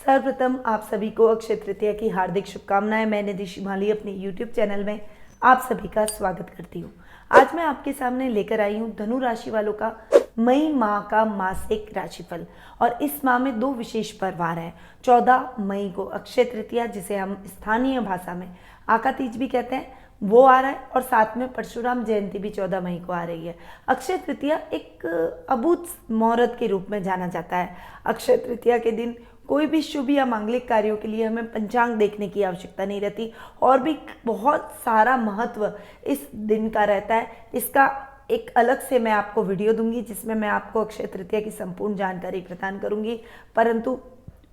सर्वप्रथम आप सभी को अक्षय तृतीया की हार्दिक शुभकामनाएं। मैं निधि शिमाली अपने YouTube चैनल में आप सभी का स्वागत करती हूँ। आज मैं आपके सामने लेकर आई हूँ धनु राशि वालों का मई माह का मासिक राशिफल। और इस माह में दो विशेष पर्व आ रहे हैं। 14 मई को अक्षय तृतीया, जिसे हम स्थानीय भाषा में आका तीज भी कहते हैं, वो आ रहा है। और साथ में परशुराम जयंती भी 14 मई को आ रही है। अक्षय तृतीया एक अबूझ मुहूर्त के रूप में जाना जाता है। अक्षय तृतीया के दिन कोई भी शुभ या मांगलिक कार्यों के लिए हमें पंचांग देखने की आवश्यकता नहीं रहती और भी बहुत सारा महत्व इस दिन का रहता है। इसका एक अलग से मैं आपको वीडियो दूंगी जिसमें मैं आपको अक्षय तृतीया की संपूर्ण जानकारी प्रदान करूंगी, परंतु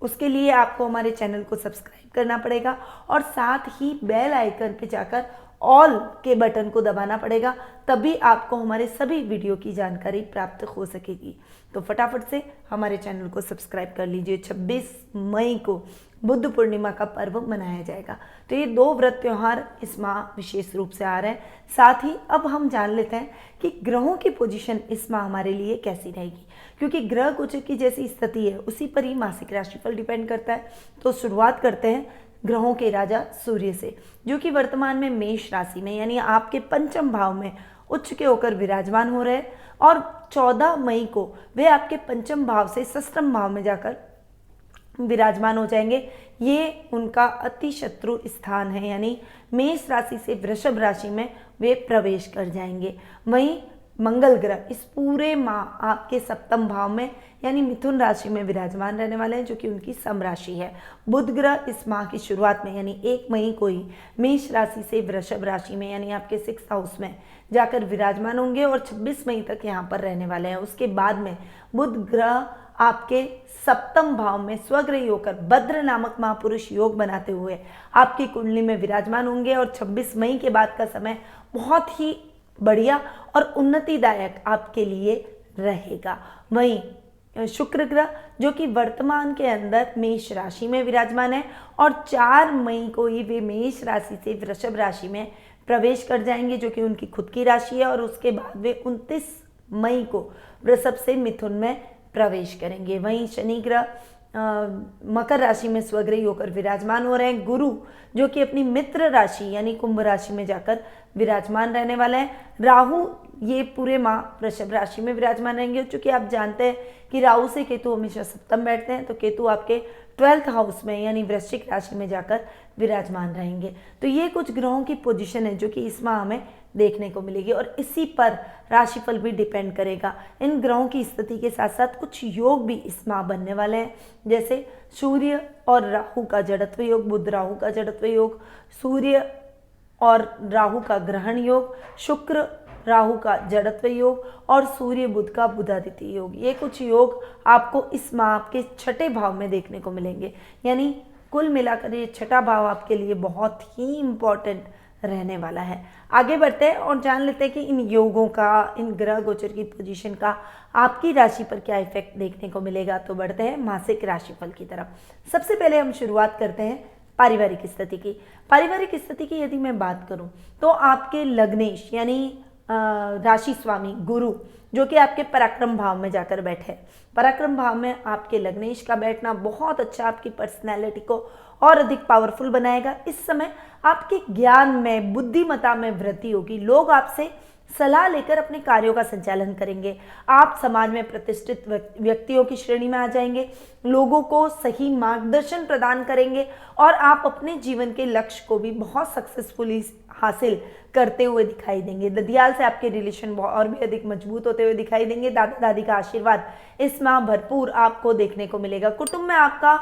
उसके लिए आपको हमारे चैनल को सब्सक्राइब करना पड़ेगा और साथ ही बेल आइकन पे जाकर ऑल के बटन को दबाना पड़ेगा, तभी आपको हमारे सभी वीडियो की जानकारी प्राप्त हो सकेगी। तो फटाफट से हमारे चैनल को सब्सक्राइब कर लीजिए। 26 मई को बुद्ध पूर्णिमा का पर्व मनाया जाएगा। तो ये दो व्रत त्यौहार इस माह विशेष रूप से आ रहे हैं। साथ ही अब हम जान लेते हैं कि ग्रहों की पोजीशन इस माह हमारे लिए कैसी रहेगी, क्योंकि ग्रह गोचर की जैसी स्थिति है उसी पर ही मासिक राशिफल डिपेंड करता है। तो शुरुआत करते हैं ग्रहों के राजा सूर्य से, जो कि वर्तमान में मेष राशि में यानी आपके पंचम भाव में उच्च के होकर विराजमान हो रहे हैं। और 14 मई को वे आपके पंचम भाव से षष्ठम भाव में जाकर विराजमान हो जाएंगे। ये उनका अति शत्रु स्थान है, यानी मेष राशि से वृषभ राशि में वे प्रवेश कर जाएंगे। वहीं मंगल ग्रह इस पूरे माह आपके सप्तम भाव में यानी मिथुन राशि में विराजमान रहने वाले हैं, जो कि उनकी सम राशि है। बुध ग्रह इस माह की शुरुआत में यानी 1 मई को ही मेष राशि से वृषभ राशि में यानी आपके 6th हाउस में जाकर विराजमान होंगे और 26 मई तक यहाँ पर रहने वाले हैं। उसके बाद में बुध ग्रह आपके सप्तम भाव में स्वग्रही होकर भद्र नामक महापुरुष योग बनाते हुए आपकी कुंडली में विराजमान होंगे और 26 मई के बाद का समय बहुत ही बढ़िया और उन्नतिदायक आपके लिए रहेगा। वहीं शुक्र ग्रह जो कि वर्तमान के अंदर मेष राशि में विराजमान है और 4 मई को ही वे मेष राशि से वृषभ राशि में प्रवेश कर जाएंगे, जो कि उनकी खुद की राशि है। और उसके बाद वे 29 मई को वृषभ से मिथुन में प्रवेश करेंगे। वहीं शनि ग्रह मकर राशि में स्वग्रही होकर विराजमान हो रहे हैं। गुरु जो कि अपनी मित्र राशि यानी कुंभ राशि में जाकर विराजमान रहने वाले हैं। राहु ये पूरे माह वृषभ राशि में विराजमान रहेंगे। चूंकि आप जानते हैं कि राहु से केतु हमेशा सप्तम बैठते हैं, तो केतु आपके 12th हाउस में यानी वृश्चिक राशि में जाकर विराजमान रहेंगे। तो ये कुछ ग्रहों की पोजीशन है जो कि इस माह हमें देखने को मिलेगी और इसी पर राशिफल भी डिपेंड करेगा। इन ग्रहों की स्थिति के साथ साथ कुछ योग भी इस माह बनने वाले हैं, जैसे सूर्य और राहु का जड़त्व योग, बुध राहु का जड़त्व योग, सूर्य और राहु का ग्रहण योग, शुक्र राहु का जड़त्व योग और सूर्य बुध का बुधादित्य योग। ये कुछ योग आपको इस माह के 6ठे भाव में देखने को मिलेंगे। यानी कुल मिलाकर ये 6ठा भाव आपके लिए बहुत ही इम्पोर्टेंट रहने वाला है। आगे बढ़ते हैं और जान लेते हैं कि इन योगों का, इन ग्रह गोचर की पोजीशन का आपकी राशि पर क्या इफेक्ट देखने को मिलेगा। तो बढ़ते हैं मासिक राशिफल की तरफ। सबसे पहले हम शुरुआत करते हैं पारिवारिक स्थिति की। पारिवारिक स्थिति की यदि मैं बात करूं तो आपके लग्नेश यानी राशि स्वामी गुरु जो कि आपके पराक्रम भाव में जाकर बैठे। पराक्रम भाव में आपके लग्नेश का बैठना बहुत अच्छा आपकी पर्सनैलिटी को और अधिक पावरफुल बनाएगा। इस समय आपके ज्ञान में, बुद्धिमत्ता में वृद्धि होगी। लोग आपसे सलाह लेकर अपने कार्यों का संचालन करेंगे। आप समाज में प्रतिष्ठित व्यक्तियों की श्रेणी में आ जाएंगे, लोगों को सही मार्गदर्शन प्रदान करेंगे और आप अपने जीवन के लक्ष्य को भी बहुत सक्सेसफुली हासिल करते हुए दिखाई देंगे। ददियाल से आपके रिलेशन और भी अधिक मजबूत होते हुए दिखाई देंगे। दादा दादी का आशीर्वाद इस माह भरपूर आपको देखने को मिलेगा। कुटुंब में आपका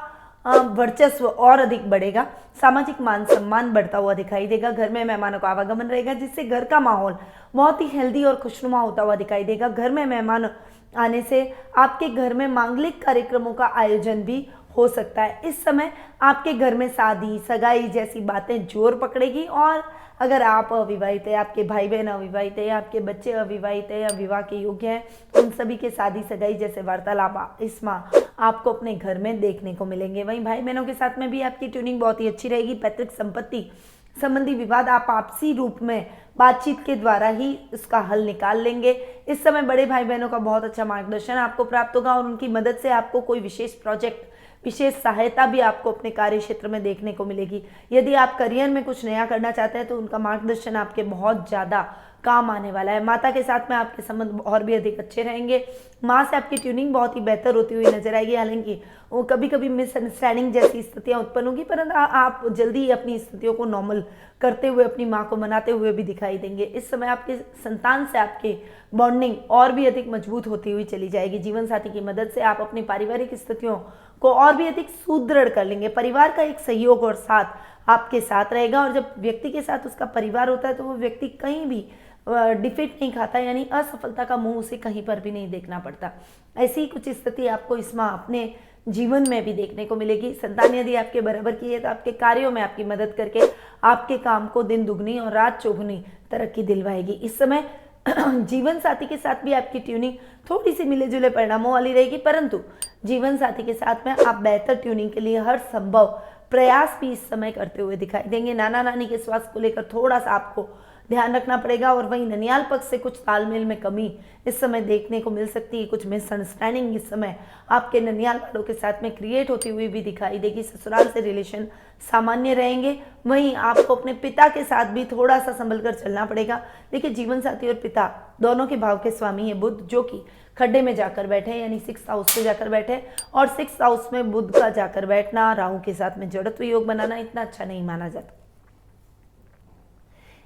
वर्चस्व और अधिक बढ़ेगा। सामाजिक मान सम्मान बढ़ता हुआ दिखाई देगा। घर में मेहमानों का आवागमन रहेगा, जिससे घर का माहौल बहुत ही हेल्दी और खुशनुमा होता हुआ दिखाई देगा। घर में मेहमान आने से आपके घर में मांगलिक कार्यक्रमों का आयोजन भी हो सकता है। इस समय आपके घर में शादी, सगाई जैसी बातें जोर पकड़ेगी और अगर आप अविवाहित है, आपके भाई बहन अविवाहित है, आपके बच्चे अविवाहित है या विवाह के योग्य हैं, उन सभी के शादी सगाई जैसे वार्तालाप इस माह आपको अपने घर में देखने को मिलेंगे। वहीं भाई बहनों के साथ में भी आपकी ट्यूनिंग बहुत ही अच्छी रहेगी। पैतृक संपत्ति संबंधी विवाद आप आपसी रूप में बातचीत के द्वारा ही इसका हल निकाल लेंगे। इस समय बड़े भाई बहनों का बहुत अच्छा मार्गदर्शन आपको प्राप्त होगा और उनकी मदद से आपको कोई विशेष प्रोजेक्ट विशेष सहायता भी आपको अपने कार्य क्षेत्र में देखने को मिलेगी। यदि आप करियर में कुछ नया करना चाहते हैं तो उनका मार्गदर्शन आपके बहुत ज़्यादा काम आने वाला है। माता के साथ में आपके संबंध और भी अधिक अच्छे रहेंगे। माँ से आपकी ट्यूनिंग बहुत ही बेहतर होती हुई नजर आएगी। हालांकि वो कभी कभी मिसअंडरस्टैंडिंग जैसी स्थितियां उत्पन्न होगी, परंतु आप जल्दी ही अपनी स्थितियों को नॉर्मल करते हुए अपनी माँ को मनाते हुए भी दिखाई देंगे। इस समय आपके संतान से आपकी बॉन्डिंग और भी अधिक मजबूत होती हुई चली जाएगी। जीवन साथी की मदद से आप अपनी पारिवारिक स्थितियों को और भी अधिक सुदृढ़ कर लेंगे। परिवार का एक सहयोग और साथ आपके साथ रहेगा, और जब व्यक्ति के साथ उसका परिवार होता है तो वो व्यक्ति कहीं भी डिफीट नहीं खाता, यानी असफलता का मुंह उसे कहीं पर भी नहीं देखना पड़ता। ऐसी ही कुछ स्थिति आपको इस माह अपने जीवन में भी देखने को मिलेगी। संतान यदि आपके बराबर की है तो आपके कार्यों में आपकी मदद करके आपके काम को दिन दुगनी और रात चौगुनी तरक्की दिलवाएगी। इस समय जीवन साथी के साथ भी आपकी ट्यूनिंग थोड़ी सी मिले जुले परिणामों वाली रहेगी, परंतु जीवन साथी के साथ में आप बेहतर ट्यूनिंग के लिए हर संभव प्रयास भी इस समय करते हुए दिखाई देंगे। नाना नानी के स्वास्थ्य को लेकर थोड़ा सा आपको ध्यान रखना पड़ेगा, और वहीं ननियाल पक्ष से कुछ तालमेल में कमी इस समय देखने को मिल सकती है। कुछ मिसअंडरस्टैंडिंग इस समय आपके ननियाल वालों के साथ में क्रिएट होती हुई भी दिखाई देगी। ससुराल से रिलेशन सामान्य रहेंगे। वहीं आपको अपने पिता के साथ भी थोड़ा सा संभल कर चलना पड़ेगा। देखिए, जीवन साथी और पिता दोनों के भाव के स्वामी है बुध, जो कि खड्डे में जाकर बैठे, यानी 6th हाउस पे जाकर बैठे, और 6th हाउस में बुध का जाकर बैठना, राहु के साथ में जड़त्व योग बनाना इतना अच्छा नहीं माना जाता,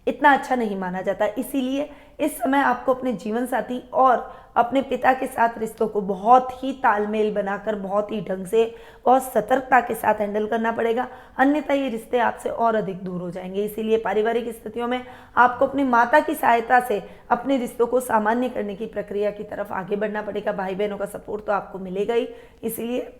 इतना अच्छा नहीं माना जाता। इसीलिए इस समय आपको अपने जीवन साथी और अपने पिता के साथ रिश्तों को बहुत ही तालमेल बनाकर, बहुत ही ढंग से, बहुत सतर्कता के साथ हैंडल करना पड़ेगा, अन्यथा ये रिश्ते आपसे और अधिक दूर हो जाएंगे। इसीलिए पारिवारिक स्थितियों में आपको अपनी माता की सहायता से अपने रिश्तों को सामान्य करने की प्रक्रिया की तरफ आगे बढ़ना पड़ेगा। भाई बहनों का सपोर्ट तो आपको मिलेगा ही, इसीलिए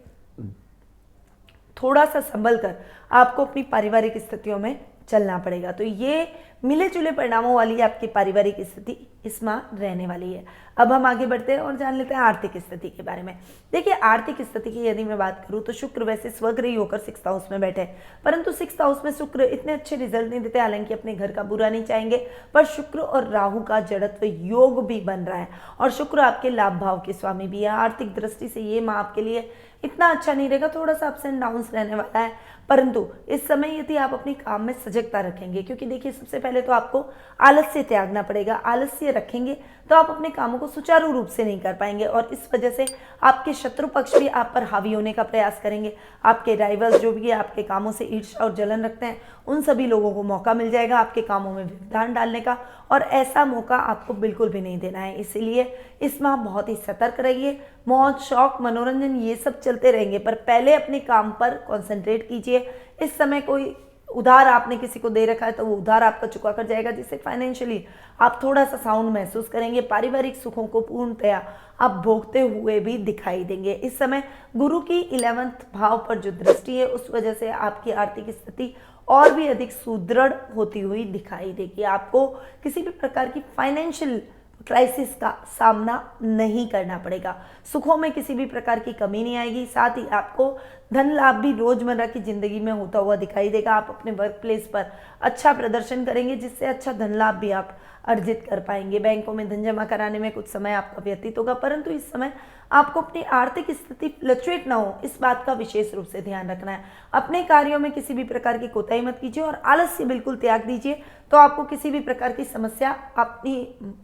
थोड़ा सा संभल कर आपको अपनी पारिवारिक स्थितियों में चलना पड़ेगा। तो ये मिले जुले परिणामों वाली आपकी पारिवारिक स्थिति इस माह रहने वाली है। अब हम आगे बढ़ते हैं और जान लेते हैं आर्थिक स्थिति के बारे में। देखिए, आर्थिक स्थिति की यदि मैं बात करूं तो शुक्र वैसे स्वग्रही होकर 6th हाउस में बैठे, परंतु 6th हाउस में शुक्र इतने अच्छे रिजल्ट नहीं देते। हालांकि अपने घर का बुरा नहीं चाहेंगे, पर शुक्र और राहु का जड़त्व योग भी बन रहा है, और शुक्र आपके लाभ भाव के स्वामी भी है। आर्थिक दृष्टि से ये माह आपके लिए इतना अच्छा नहीं रहेगा, थोड़ा सा अप्स एंड डाउन्स रहने वाला है। परंतु इस समय यदि आप अपने काम में सजगता रखेंगे, क्योंकि देखिए, सबसे पहले तो आपको आलस्य त्यागना पड़ेगा। आलस्य रखेंगे तो आप अपने कामों को सुचारू रूप से नहीं कर पाएंगे, और इस वजह से आपके शत्रु पक्ष भी आप पर हावी होने का प्रयास करेंगे। आपके राइवल्स जो भी आपके कामों से ईर्ष्या और जलन रखते हैं, उन सभी लोगों को मौका मिल जाएगा आपके कामों में व्यवधान डालने का, और ऐसा मौका आपको बिल्कुल भी नहीं देना है। इसीलिए इस माह बहुत ही सतर्क रहिए। मौज शौक मनोरंजन ये सब चलते रहेंगे, पर पहले अपने काम पर कॉन्सेंट्रेट कीजिए। इस समय कोई उधार आपने किसी को दे रखा है तो वो उधार आपका चुका कर जाएगा, जिससे फाइनेंशियली आप थोड़ा सा साउंड महसूस करेंगे। पारिवारिक सुखों को पूर्णतया आप भोगते हुए भी दिखाई देंगे। इस समय गुरु की 11th भाव पर जो दृष्टि है, उस वजह से आपकी आर्थिक स्थिति और भी अधिक सुदृढ़ होती हुई दिखाई देगी। आपको किसी भी प्रकार की फाइनेंशियल क्राइसिस का सामना नहीं करना पड़ेगा। सुखों में किसी भी प्रकार की कमी नहीं आएगी। साथ ही आपको धन लाभ भी रोजमर्रा की जिंदगी में होता हुआ दिखाई देगा। आप अपने वर्क प्लेस पर अच्छा प्रदर्शन करेंगे, जिससे अच्छा धन लाभ भी आप अर्जित कर पाएंगे। बैंकों में धन जमा कराने में कुछ समय आपका व्यतीत होगा, परंतु इस समय आपको अपनी आर्थिक स्थिति फ्लक्चुएट ना हो, इस बात का विशेष रूप से ध्यान रखना है। अपने कार्यों में किसी भी प्रकार की कोताही मत कीजिए, और आलस्य बिल्कुल त्याग दीजिए, तो आपको किसी भी प्रकार की समस्या अपनी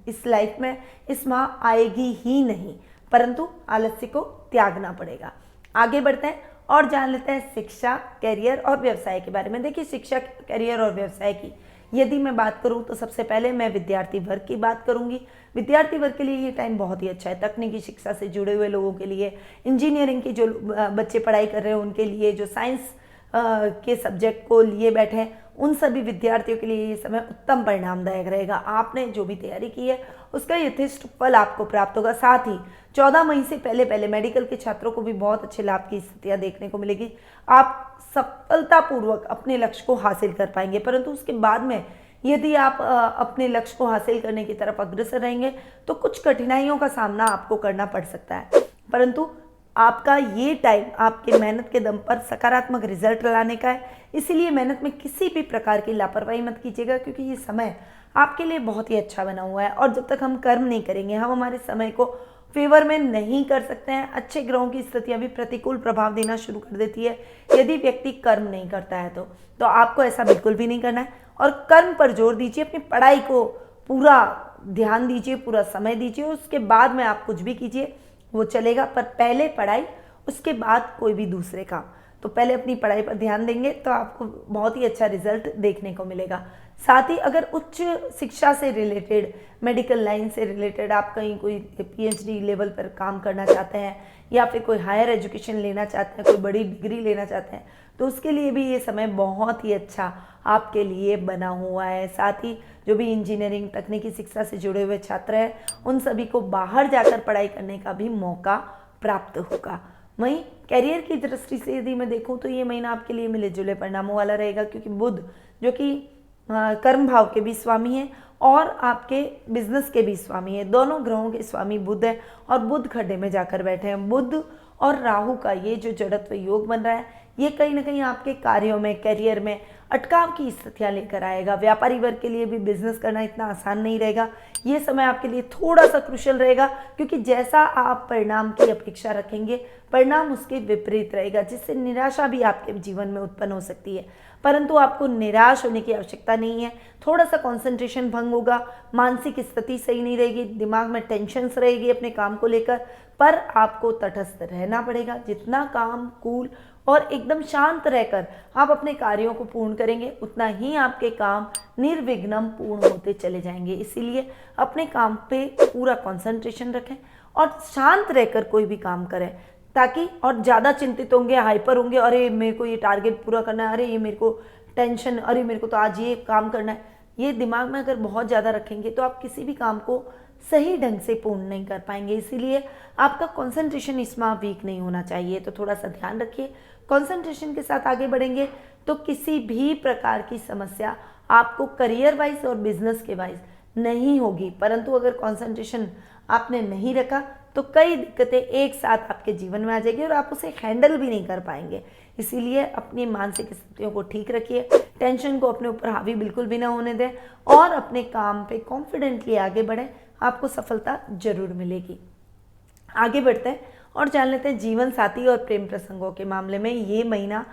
इस लाइफ में इस माह आएगी ही नहीं, परंतु आलस्य को त्यागना पड़ेगा। आगे बढ़ते हैं और जान लेते हैं शिक्षा, करियर और व्यवसाय के बारे में। देखिए, शिक्षा, करियर और व्यवसाय की यदि मैं बात करूं तो सबसे पहले मैं विद्यार्थी वर्ग की बात करूंगी। विद्यार्थी वर्ग के लिए ये टाइम बहुत ही अच्छा है। तकनीकी शिक्षा से जुड़े हुए लोगों के लिए, इंजीनियरिंग की जो बच्चे पढ़ाई कर रहे हैं उनके लिए, जो साइंस के सब्जेक्ट को लिए बैठे हैं, उन सभी विद्यार्थियों के लिए ये समय उत्तम परिणामदायक रहेगा। आपने जो भी तैयारी की है उसका यथेष्ट फल आपको प्राप्त होगा। साथ ही 14 मई से पहले पहले मेडिकल के छात्रों को भी बहुत अच्छे लाभ की स्थितियां देखने को मिलेगी। आप सफलतापूर्वक अपने लक्ष्य को हासिल कर पाएंगे, परंतु उसके बाद में यदि आप अपने लक्ष्य को हासिल करने की तरफ अग्रसर रहेंगे तो कुछ कठिनाइयों का सामना आपको करना पड़ सकता है, परंतु आपका ये टाइम आपके मेहनत के दम पर सकारात्मक रिजल्ट लाने का है। इसीलिए मेहनत में किसी भी प्रकार की लापरवाही मत कीजिएगा, क्योंकि ये समय आपके लिए बहुत ही अच्छा बना हुआ है। और जब तक हम कर्म नहीं करेंगे, हम हमारे समय को फेवर में नहीं कर सकते हैं। अच्छे ग्रहों की स्थितियां भी प्रतिकूल प्रभाव देना शुरू कर देती है यदि व्यक्ति कर्म नहीं करता है तो आपको ऐसा बिल्कुल भी नहीं करना है और कर्म पर जोर दीजिए, अपनी पढ़ाई को पूरा ध्यान दीजिए, पूरा समय दीजिए। उसके बाद में आप कुछ भी कीजिए वो चलेगा, पर पहले पढ़ाई, उसके बाद कोई भी दूसरे काम। तो पहले अपनी पढ़ाई पर ध्यान देंगे तो आपको बहुत ही अच्छा रिजल्ट देखने को मिलेगा। साथ ही अगर उच्च शिक्षा से रिलेटेड, मेडिकल लाइन से रिलेटेड आप कहीं कोई पीएचडी लेवल पर काम करना चाहते हैं या फिर कोई हायर एजुकेशन लेना चाहते हैं, कोई बड़ी डिग्री लेना चाहते हैं, तो उसके लिए भी ये समय बहुत ही अच्छा आपके लिए बना हुआ है। साथ ही जो भी इंजीनियरिंग तकनीकी शिक्षा से जुड़े हुए छात्र हैं उन सभी को बाहर जाकर पढ़ाई करने का भी मौका प्राप्त होगा। वहीं कैरियर की दृष्टि से यदि मैं देखूं तो ये महीना आपके लिए मिले जुले परिणामों वाला रहेगा, क्योंकि बुध जो कि कर्म भाव के भी स्वामी है और आपके बिजनेस के भी स्वामी है, दोनों ग्रहों के स्वामी बुध है और बुध खड्डे में जाकर बैठे हैं। बुध और राहु का ये जो जड़त्व योग बन रहा है ये कहीं ना कहीं आपके कार्यों में, करियर में अटकाव की स्थितियां लेकर आएगा। व्यापारी वर्ग के लिए भी बिजनेस करना इतना आसान नहीं रहेगा। ये समय आपके लिए थोड़ा सा क्रुशियल रहेगा, क्योंकि जैसा आप परिणाम की अपेक्षा रखेंगे परिणाम उसके विपरीत रहेगा, जिससे निराशा भी आपके जीवन में उत्पन्न हो सकती है। परंतु आपको निराश होने की आवश्यकता नहीं है। थोड़ा सा कंसंट्रेशन भंग होगा, मानसिक स्थिति सही नहीं रहेगी, दिमाग में टेंशन्स रहेगी अपने काम को लेकर, पर आपको तटस्थ रहना पड़ेगा। जितना काम कूल और एकदम शांत रहकर आप अपने कार्यों को पूर्ण करेंगे उतना ही आपके काम निर्विघ्नं पूर्ण होते चले जाएंगे। इसीलिए अपने काम पे पूरा कंसंट्रेशन रखें और शांत रहकर कोई भी काम करें, ताकि, और ज़्यादा चिंतित होंगे, हाइपर होंगे, अरे मेरे को ये टारगेट पूरा करना है, अरे ये मेरे को टेंशन, अरे मेरे को तो आज ये काम करना है, ये दिमाग में अगर बहुत ज़्यादा रखेंगे तो आप किसी भी काम को सही ढंग से पूर्ण नहीं कर पाएंगे। इसीलिए आपका कंसंट्रेशन इसमें वीक नहीं होना चाहिए। तो थोड़ा सा ध्यान रखिए, कंसंट्रेशन के साथ आगे बढ़ेंगे तो किसी भी प्रकार की समस्या आपको करियर वाइज और बिजनेस के वाइज नहीं होगी। परंतु अगर कंसंट्रेशन आपने नहीं रखा तो कई दिक्कतें एक साथ आपके जीवन में आ जाएगी और आप उसे हैंडल भी नहीं कर पाएंगे। इसीलिए अपनी मानसिक स्थितियों को ठीक रखिए, टेंशन को अपने ऊपर हावी बिल्कुल भी ना होने दें और अपने काम पे कॉन्फिडेंटली आगे बढ़ें, आपको सफलता जरूर मिलेगी। आगे बढ़ते हैं और जान लेते हैं जीवन साथी और प्रेम प्रसंगों के मामले में ये महीना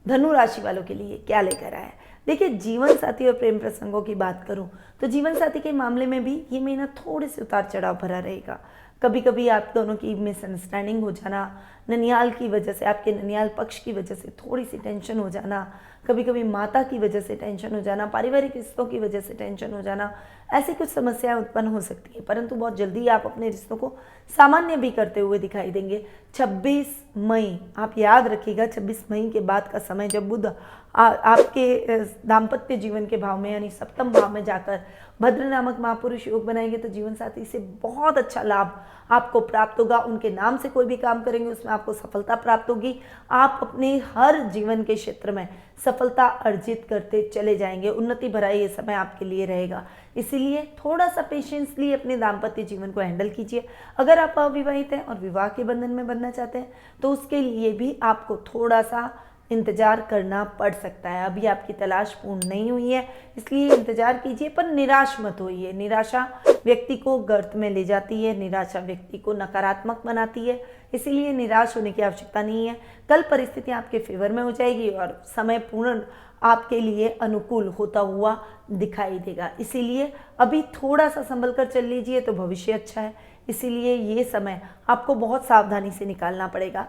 धनु राशि वालों के लिए क्या लेकर आया है। देखिए, जीवन साथी और प्रेम प्रसंगों की बात करूं तो जीवन साथी के मामले में भी ये महीना थोड़े से उतार चढ़ाव भरा रहेगा। कभी कभी आप दोनों की मिसअंडरस्टैंडिंग हो जाना, ननियाल की वजह से, आपके ननियाल पक्ष की वजह से थोड़ी सी टेंशन हो जाना, कभी कभी माता की वजह से टेंशन हो जाना, पारिवारिक रिश्तों की वजह से टेंशन हो जाना, ऐसी कुछ समस्याएं उत्पन्न हो सकती है। परंतु बहुत जल्दी आप अपने रिश्तों को सामान्य भी करते हुए दिखाई देंगे। 26 मई आप याद रखिएगा, 26 मई के बाद का समय जब बुध आपके दाम्पत्य जीवन के भाव में यानी सप्तम भाव में जाकर भद्र नामक महापुरुष योग बनाएंगे तो जीवन साथी से बहुत अच्छा लाभ आपको प्राप्त होगा। उनके नाम से कोई भी काम करेंगे उसमें आपको सफलता प्राप्त होगी। आप अपने हर जीवन के क्षेत्र में सफलता अर्जित करते चले जाएंगे। उन्नति भरा ये समय आपके लिए रहेगा। इसीलिए थोड़ा सा पेशेंसली अपने दाम्पत्य जीवन को हैंडल कीजिए। अगर आप अविवाहित हैं और विवाह के बंधन में बंधना चाहते हैं तो उसके लिए भी आपको थोड़ा सा इंतजार करना पड़ सकता है। अभी आपकी तलाश पूर्ण नहीं हुई है, इसलिए इंतजार कीजिए, पर निराश मत होइए। निराशा व्यक्ति को गर्त में ले जाती है, निराशा व्यक्ति को नकारात्मक बनाती है, इसीलिए निराश होने की आवश्यकता नहीं है। कल परिस्थितियां आपके फेवर में हो जाएगी और समय पूर्ण आपके लिए अनुकूल होता हुआ दिखाई देगा। इसीलिए अभी थोड़ा सा संभल कर चल लीजिए तो भविष्य अच्छा है। इसीलिए ये समय आपको बहुत सावधानी से निकालना पड़ेगा।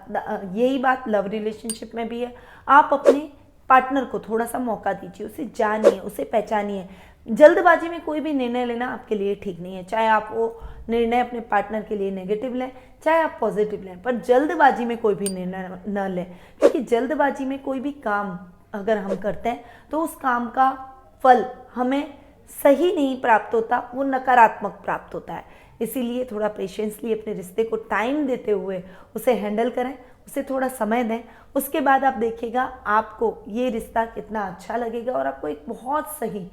यही बात लव रिलेशनशिप में भी है। आप अपने पार्टनर को थोड़ा सा मौका दीजिए, उसे जानिए, उसे पहचानिए। जल्दबाजी में कोई भी निर्णय लेना आपके लिए ठीक नहीं है। चाहे आप वो निर्णय अपने पार्टनर के लिए नेगेटिव लें, चाहे आप पॉजिटिव लें, पर जल्दबाजी में कोई भी निर्णय न लें, क्योंकि जल्दबाजी में कोई भी काम अगर हम करते हैं तो उस काम का फल हमें सही नहीं प्राप्त होता, वो नकारात्मक प्राप्त होता है। इसीलिए थोड़ा पेशेंसली अपने रिश्ते को टाइम देते हुए उसे हैंडल करें, उसे थोड़ा समय दें। उसके बाद आप देखिएगा आपको ये रिश्ता कितना अच्छा लगेगा और आपको एक बहुत सही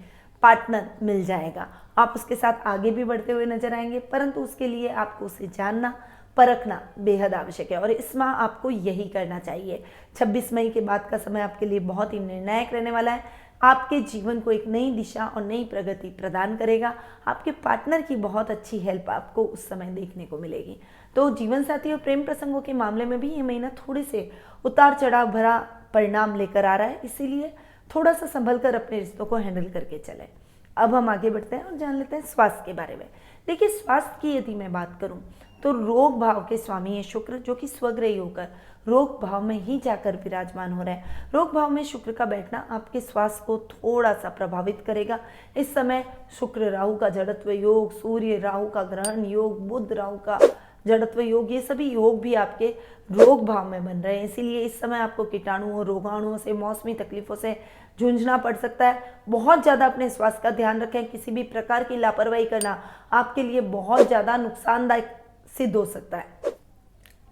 पार्टनर मिल जाएगा। आप उसके साथ आगे भी बढ़ते हुए नजर आएंगे, परंतु उसके लिए आपको उसे जानना, परखना बेहद आवश्यक है और इस माह आपको यही करना चाहिए। 26 मई के बाद का समय आपके लिए बहुत ही निर्णायक रहने वाला है। आपके जीवन को एक नई दिशा और नई प्रगति प्रदान करेगा। आपके पार्टनर की बहुत अच्छी हेल्प आपको उस समय देखने को मिलेगी। तो जीवन साथी और प्रेम प्रसंगों के मामले में भी ये महीना थोड़े से उतार चढ़ाव भरा परिणाम लेकर आ रहा है, इसीलिए थोड़ा सा संभल कर अपने रिश्तों को हैंडल करके चलें। अब हम आगे बढ़ते हैं और जान लेते हैं स्वास्थ्य के बारे में। देखिए, स्वास्थ्य की यदि मैं बात करूं तो रोग भाव के स्वामी है शुक्र, जो कि स्वग्रही होकर रोग भाव में ही जाकर विराजमान हो रहे हैं। रोग भाव में शुक्र का बैठना आपके स्वास्थ्य को थोड़ा सा प्रभावित करेगा। इस समय शुक्र राहु का जड़त्व योग, सूर्य राहु का ग्रहण योग, बुध राहु का जड़त्व योग, ये सभी योग भी आपके रोग भाव में बन रहे हैं। इसीलिए इस समय आपको कीटाणुओं, रोगाणुओं से, मौसमी तकलीफों से जूझना पड़ सकता है। बहुत ज़्यादा अपने स्वास्थ्य का ध्यान रखें। किसी भी प्रकार की लापरवाही करना आपके लिए बहुत ज़्यादा नुकसानदायक सिद्ध हो सकता है।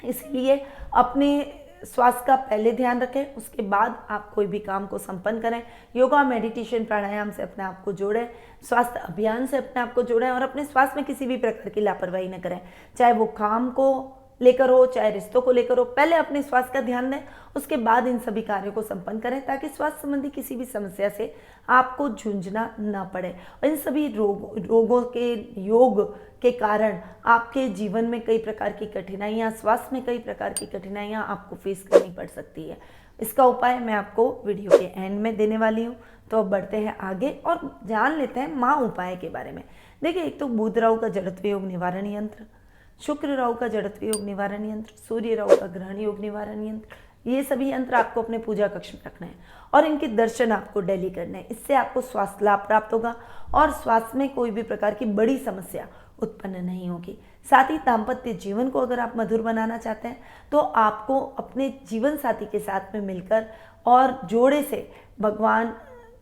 इसलिए अपने स्वास्थ्य का पहले ध्यान रखें, उसके बाद आप कोई भी काम को संपन्न करें। योगा, मेडिटेशन, प्राणायाम से अपने आप को जोड़ें, स्वास्थ्य अभियान से अपने आप को जोड़ें और अपने स्वास्थ्य में किसी भी प्रकार की लापरवाही न करें, चाहे वो काम को लेकर हो, चाहे रिश्तों को लेकर हो। पहले अपने स्वास्थ्य का ध्यान दें, उसके बाद इन सभी कार्यों को संपन्न करें, ताकि स्वास्थ्य संबंधी किसी भी समस्या से आपको जूझना ना पड़े। और इन सभी रोगों के योग के कारण आपके जीवन में कई प्रकार की कठिनाइयाँ, स्वास्थ्य में कई प्रकार की कठिनाइयाँ आपको फेस करनी पड़ सकती है। इसका उपाय मैं आपको वीडियो के एंड में देने वाली हूँ। तो अब बढ़ते हैं आगे और जान लेते हैं माँ उपाय के बारे में। देखिए, एक तो बुध राहु का जड़त्व योग निवारण यंत्र, शुक्र राहु का जड़त्व योग निवारण यंत्र, सूर्य राहु का ग्रहण योग निवारण यंत्र, ये सभी यंत्र आपको अपने पूजा कक्ष में रखना है और इनके दर्शन आपको डेली करने हैं। इससे आपको स्वास्थ्य लाभ प्राप्त होगा और स्वास्थ्य में कोई भी प्रकार की बड़ी समस्या उत्पन्न नहीं होगी। साथ ही दाम्पत्य जीवन को अगर आप मधुर बनाना चाहते हैं तो आपको अपने जीवन साथी के साथ में मिलकर और जोड़े से भगवान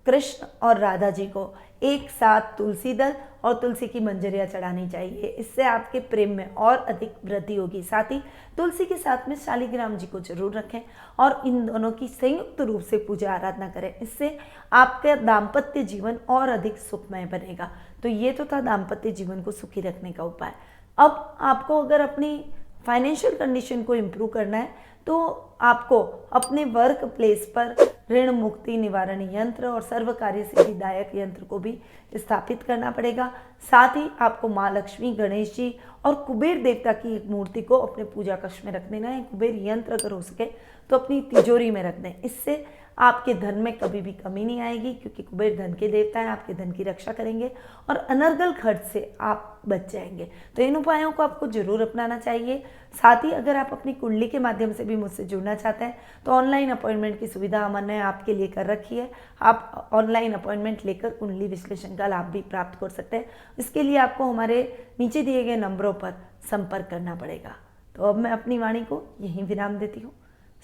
कृष्ण और राधा जी को एक साथ तुलसी दल और तुलसी की मंजरियाँ चढ़ानी चाहिए। इससे आपके प्रेम में और अधिक वृद्धि होगी। साथ ही तुलसी के साथ में शालिग्राम जी को जरूर रखें और इन दोनों की संयुक्त रूप से पूजा आराधना करें। इससे आपका दाम्पत्य जीवन और अधिक सुखमय बनेगा। तो ये तो था दाम्पत्य जीवन को सुखी रखने का उपाय। अब आपको अगर अपनी फाइनेंशियल कंडीशन को इम्प्रूव करना है तो आपको अपने वर्क प्लेस पर ऋण मुक्ति निवारण यंत्र और सर्वकार्य सिद्धिदायक यंत्र को भी स्थापित करना पड़ेगा। साथ ही आपको माँ लक्ष्मी, गणेश जी और कुबेर देवता की एक मूर्ति को अपने पूजा कक्ष में रख देना है। कुबेर यंत्र अगर हो सके तो अपनी तिजोरी में रख दें। इससे आपके धन में कभी भी कमी नहीं आएगी, क्योंकि कुबेर धन के देवता हैं, आपके धन की रक्षा करेंगे और अनर्गल खर्च से आप बच जाएंगे। तो इन उपायों को आपको जरूर अपनाना चाहिए। साथ ही अगर आप अपनी कुंडली के माध्यम से भी मुझसे जुड़ना चाहते हैं तो ऑनलाइन अपॉइंटमेंट की सुविधा हमने आपके लिए कर रखी है। आप ऑनलाइन अपॉइंटमेंट लेकर कुंडली विश्लेषण का लाभ भी प्राप्त कर सकते हैं। इसके लिए आपको हमारे नीचे दिए गए नंबरों पर संपर्क करना पड़ेगा। तो अब मैं अपनी वाणी को यहीं विराम देती हूँ।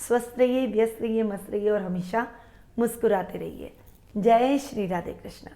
स्वस्थ रहिए, व्यस्त रहिए, मस्त रहिए और हमेशा मुस्कुराते रहिए। जय श्री राधे कृष्ण।